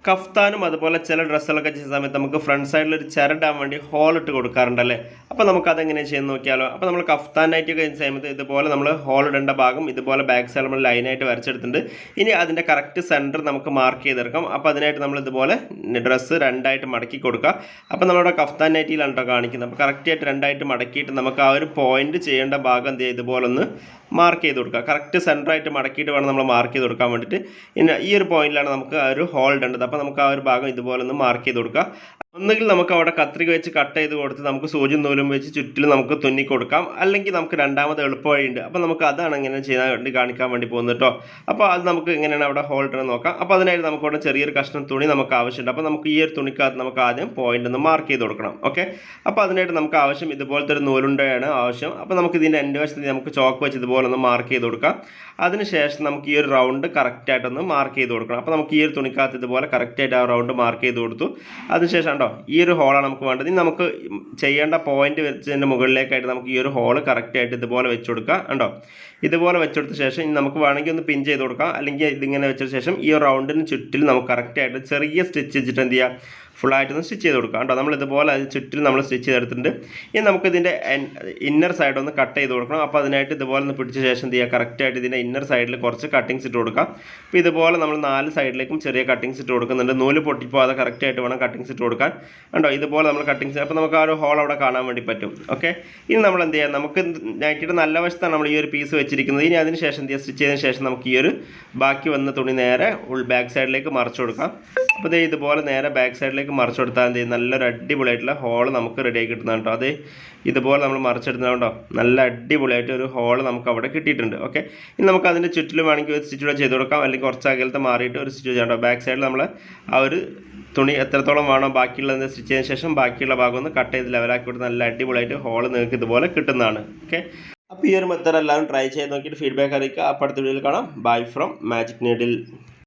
കഫ്താനും അതുപോലെ ചില ഡ്രസ്സുകളൊക്കെ ചെയ്യുന്ന സമയത്ത് നമുക്ക് ഫ്രണ്ട് സൈഡിൽ ഒരു ചിരടാൻ വേണ്ടി ഹോൾ ഇട്ട് കൊടുക്കാറുണ്ടല്ലേ. അപ്പോൾ നമുക്ക് അതെങ്ങനെ ചെയ്യുന്ന നോക്കിയാലോ. അപ്പോൾ നമ്മൾ കഫ്താൻ നൈറ്റി ചെയ്യുന്ന സമയത്ത് ഇതുപോലെ നമ്മൾ ഹോൾ ഇടേണ്ട ഭാഗം ഇതുപോലെ ബാക്ക് സൈഡ് നമ്മൾ ലൈനായിട്ട് വരച്ചെടുത്തിട്ടുണ്ട്. ഇനി അതിൻ്റെ കറക്റ്റ് സെൻറ്റർ നമുക്ക് മാർക്ക് ചെയ്തെടുക്കാം. അപ്പോൾ അതിനായിട്ട് നമ്മൾ ഇതുപോലെ ഡ്രസ്സ് രണ്ടായിട്ട് മടക്കി കൊടുക്കുക. അപ്പോൾ നമ്മളുടെ കഫ്താൻ നൈറ്റിയിലാണ് കേട്ടോ കാണിക്കുന്നത്. അപ്പോൾ കറക്റ്റായിട്ട് രണ്ടായിട്ട് മടക്കിയിട്ട് നമുക്ക് ആ ഒരു പോയിന്റ് ചെയ്യേണ്ട ഭാഗം എന്ത് ചെയ്യുക, ഇതുപോലെ ഒന്ന് മാർക്ക് ചെയ്ത് കൊടുക്കുക. കറക്റ്റ് സെൻറ്ററായിട്ട് മടക്കിയിട്ട് വേണം നമ്മൾ മാർക്ക് ചെയ്ത് കൊടുക്കാൻ വേണ്ടിയിട്ട്. ഇനി ഈ ഒരു പോയിന്റിലാണ് നമുക്ക് ആ ഒരു ഹോൾ ഇടേണ്ടത്. അപ്പോൾ നമുക്ക് ആ ഒരു ഭാഗം ഇതുപോലെ ഒന്ന് മാർക്ക് ചെയ്ത് കൊടുക്കുക. ഒന്നുകിൽ നമുക്ക് അവിടെ കത്രിക വെച്ച് കട്ട് ചെയ്ത് കൊടുത്ത് നമുക്ക് സൂചി നൂലും വെച്ച് ചുറ്റിലും നമുക്ക് തുന്നി കൊടുക്കാം. അല്ലെങ്കിൽ നമുക്ക് രണ്ടാമത് എളുപ്പ വഴിയുണ്ട്. അപ്പോൾ നമുക്ക് അതാണ് ഇങ്ങനെ ചെയ്യാൻ വേണ്ടി കാണിക്കാൻ വേണ്ടി പോകുന്നത് കേട്ടോ. അപ്പോൾ അത് നമുക്ക് എങ്ങനെയാണ് അവിടെ ഹോൾ ഇടണം നോക്കാം. അപ്പോൾ അതിനായിട്ട് നമുക്ക് അവിടെ ചെറിയൊരു കഷ്ണം തുണി നമുക്ക് ആവശ്യമുണ്ട്. അപ്പോൾ നമുക്ക് ഈ ഒരു തുണിക്കകത്ത് നമുക്ക് ആദ്യം പോയിന്റ് ഒന്ന് മാർക്ക് ചെയ്ത് കൊടുക്കണം. ഓക്കെ, അപ്പോൾ അതിനായിട്ട് നമുക്ക് ആവശ്യം ഇതുപോലത്തെ ഒരു നൂലുണ്ടയാണ് ആവശ്യം. അപ്പോൾ നമുക്ക് ഇതിൻ്റെ എൻ്റെ വശത്ത് നമുക്ക് ചോക്ക് വെച്ച് ഇതുപോലെ ഒന്ന് മാർക്ക് ചെയ്ത് കൊടുക്കാം. അതിനുശേഷം നമുക്ക് ഈ ഒരു റൗണ്ട് കറക്റ്റായിട്ടൊന്ന് മാർക്ക് ചെയ്ത് കൊടുക്കണം. അപ്പോൾ നമുക്ക് ഈ ഒരു തുണിക്കകത്ത് ഇതുപോലെ കറക്റ്റായിട്ട് ആ റൗണ്ട് മാർക്ക് ചെയ്ത് കൊടുത്തു. അതിനുശേഷം ഉണ്ടോ ഈ ഒരു ഹോളാണ് നമുക്ക് വേണ്ടത്. ഇനി നമുക്ക് ചെയ്യേണ്ട പോയിന്റ് വെച്ചതിൻ്റെ മുകളിലേക്കായിട്ട് നമുക്ക് ഈ ഒരു ഹോള് കറക്റ്റായിട്ട് ഇതുപോലെ വെച്ച് കൊടുക്കുക. ഉണ്ടോ, ഇതുപോലെ വെച്ചെടുത്ത ശേഷം ഇനി നമുക്ക് വേണമെങ്കിൽ ഒന്ന് പിൻ ചെയ്ത് കൊടുക്കാം. അല്ലെങ്കിൽ ഇതിങ്ങനെ വെച്ചതിന് ശേഷം ഈ റൗണ്ടിന് ചുറ്റിൽ നമുക്ക് കറക്റ്റായിട്ട് ചെറിയ സ്റ്റിച്ച് വെച്ചിട്ട് എന്ത് ചെയ്യുക, ഫുള്ളായിട്ടൊന്ന് സ്റ്റിച്ച് ചെയ്ത് കൊടുക്കാം. കേട്ടോ, നമ്മൾ ഇതുപോലെ അത് ചുറ്റിൽ നമ്മൾ സ്റ്റിച്ച് ചെയ്തെടുത്തിട്ടുണ്ട്. ഇനി നമുക്കിതിൻ്റെ ഇന്നർ സൈഡ് ഒന്ന് കട്ട് ചെയ്ത് കൊടുക്കണം. അപ്പോൾ അതിനായിട്ട് ഇതുപോലെ ഒന്ന് പിടിച്ച ശേഷം എന്ത് ചെയ്യുക, കറക്റ്റായിട്ട് ഇതിൻ്റെ ഇന്നർ സൈഡിൽ കുറച്ച് കട്ടിങ്സ് ഇട്ട് കൊടുക്കാം. അപ്പോൾ ഇതുപോലെ നമ്മൾ 4 സൈഡിലേക്കും ചെറിയ കട്ടിങ്സ് ഇട്ട് കൊടുക്കുന്നുണ്ട്. നൂല് പൊട്ടിപ്പോകാതെ കറക്റ്റായിട്ട് വേണം കട്ടിങ്സ് ഇട്ട് കൊടുക്കാൻ. കണ്ടോ, ഇതുപോലെ നമ്മൾ കട്ടിങ്സ്, അപ്പോൾ നമുക്ക് ആ ഒരു ഹോൾ അവിടെ കാണാൻ വേണ്ടി പറ്റും. ഓക്കെ, ഇനി നമ്മൾ എന്ത് ചെയ്യാം, നമുക്ക് നൈറ്റിയുടെ നല്ല വശത്താണ് നമ്മൾ ഈ ഒരു പീസ് വെച്ചിരിക്കുന്നത്. ഇനി അതിന് ശേഷം എന്ത് ചെയ്യുക, സ്റ്റിച്ച് ചെയ്തതിന് ശേഷം നമുക്ക് ഈ ഒരു ബാക്കി വന്ന തുണി നേരെ ബാക്ക് സൈഡിലേക്ക് മറിച്ച് കൊടുക്കാം. അപ്പോൾ ഇതേ ഇതുപോലെ നേരെ ബാക്ക് സൈഡിലേക്ക് മറിച്ച് കൊടുത്താൽ എന്ത് ചെയ്യും, നല്ലൊരു അടിപൊളിയായിട്ടുള്ള ഹോൾ നമുക്ക് റെഡിയാക്കി കിട്ടുന്നതാണ് കേട്ടോ. അത് ഇതുപോലെ നമ്മൾ മറിച്ചെടുക്കുന്നതുകൊണ്ടോ നല്ല അടിപൊളിയായിട്ട് ഒരു ഹോൾ നമുക്ക് അവിടെ കിട്ടിയിട്ടുണ്ട്. ഓക്കെ, ഇനി നമുക്ക് അതിൻ്റെ ചുറ്റിലും വേണമെങ്കിൽ ഒരു സ്റ്റിച്ച് കൂടെ ചെയ്ത് കൊടുക്കാം. അല്ലെങ്കിൽ കുറച്ച് അകലത്തെ മാറിയിട്ട് ഒരു സ്റ്റിച്ച് ചെയ്യണ്ടോ. ബാക്ക് സൈഡിൽ നമ്മൾ ആ ഒരു തുണി എത്രത്തോളം വേണോ ബാക്കിയുള്ളത് സ്റ്റിച്ച് ചെയ്തതിന് ശേഷം ബാക്കിയുള്ള ഭാഗം ഒന്ന് കട്ട് ചെയ്ത് ലെവലാക്കി കൊടുത്ത് നല്ല അടിപൊളിയായിട്ട് ഹോൾ നിങ്ങൾക്ക് ഇതുപോലെ കിട്ടുന്നതാണ്. ഓക്കെ, അപ്പോൾ ഈ ഒരു മെത്തേഡ് എല്ലാവരും ട്രൈ ചെയ്ത് നോക്കിയിട്ട് ഫീഡ്ബാക്ക് അറിയിക്കുക. അപ്പോൾ അടുത്ത വീഡിയോയിൽ കാണാം. Bye from magic needle.